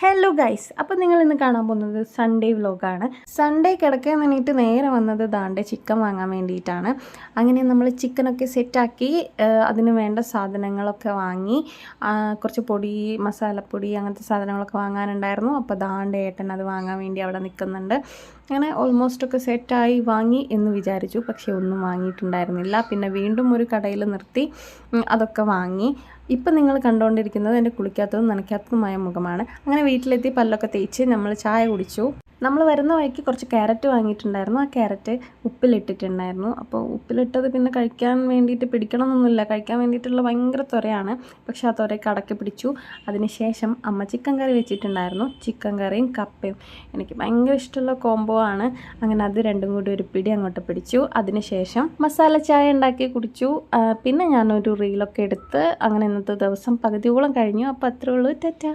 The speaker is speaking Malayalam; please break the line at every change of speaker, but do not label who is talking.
ഹലോ ഗൈസ്, അപ്പോൾ നിങ്ങൾ ഇന്ന് കാണാൻ പോകുന്നത് സൺഡേ വ്ലോഗാണ്. സൺഡേ കിടക്കാൻ വേണ്ടിയിട്ട് നേരെ വന്നത് ദാണ്ടെ ചിക്കൻ വാങ്ങാൻ വേണ്ടിയിട്ടാണ്. അങ്ങനെ നമ്മൾ ചിക്കനൊക്കെ സെറ്റാക്കി അതിന് വേണ്ട സാധനങ്ങളൊക്കെ വാങ്ങി, കുറച്ച് പൊടി, മസാലപ്പൊടി അങ്ങനത്തെ സാധനങ്ങളൊക്കെ വാങ്ങാനുണ്ടായിരുന്നു. അപ്പോൾ ദാണ്ടെ ഏട്ടൻ അത് വാങ്ങാൻ വേണ്ടി അവിടെ നിൽക്കുന്നുണ്ട്. അങ്ങനെ ഓൾമോസ്റ്റ് ഒക്കെ സെറ്റായി വാങ്ങി എന്ന് വിചാരിച്ചു, പക്ഷേ ഒന്നും വാങ്ങിയിട്ടുണ്ടായിരുന്നില്ല. പിന്നെ വീണ്ടും ഒരു കടയിൽ നിർത്തി അതൊക്കെ വാങ്ങി. ഇപ്പം നിങ്ങൾ കണ്ടുകൊണ്ടിരിക്കുന്നത് എൻ്റെ കുളിക്കാത്തതും നനയ്ക്കാത്തതുമായ മുഖമാണ്. അങ്ങനെ വീട്ടിലെത്തി പല്ലൊക്കെ തേച്ച് നമ്മൾ ചായ കുടിച്ചു. നമ്മൾ വരുന്ന വഴിക്ക് കുറച്ച് ക്യാരറ്റ് വാങ്ങിയിട്ടുണ്ടായിരുന്നു. ആ ക്യാരറ്റ് ഉപ്പിലിട്ടിട്ടുണ്ടായിരുന്നു. അപ്പോൾ ഉപ്പിലിട്ടത് പിന്നെ കഴിക്കാൻ വേണ്ടിയിട്ട് പിടിക്കണമെന്നൊന്നുമില്ല, കഴിക്കാൻ വേണ്ടിയിട്ടുള്ള ഭയങ്കര ത്വരയാണ്. പക്ഷേ ആ ത്വരയ്ക്ക് അടക്കി പിടിച്ചു. അതിനുശേഷം അമ്മ ചിക്കൻ കറി വെച്ചിട്ടുണ്ടായിരുന്നു. ചിക്കൻ കറിയും കപ്പയും എനിക്ക് ഭയങ്കര ഇഷ്ടമുള്ള കോംബോ ആണ്. അങ്ങനെ അത് രണ്ടും കൂടി ഒരു പിടി അങ്ങോട്ട് പിടിച്ചു. അതിനുശേഷം മസാല ചായ ഉണ്ടാക്കി കുടിച്ചു. പിന്നെ ഞാനൊരു റീലൊക്കെ എടുത്ത് അങ്ങനെ ഇന്നത്തെ ദിവസം പകുതിയോളം കഴിഞ്ഞു. അപ്പോൾ അത്രേ ഉള്ളൂ. ടാറ്റാ.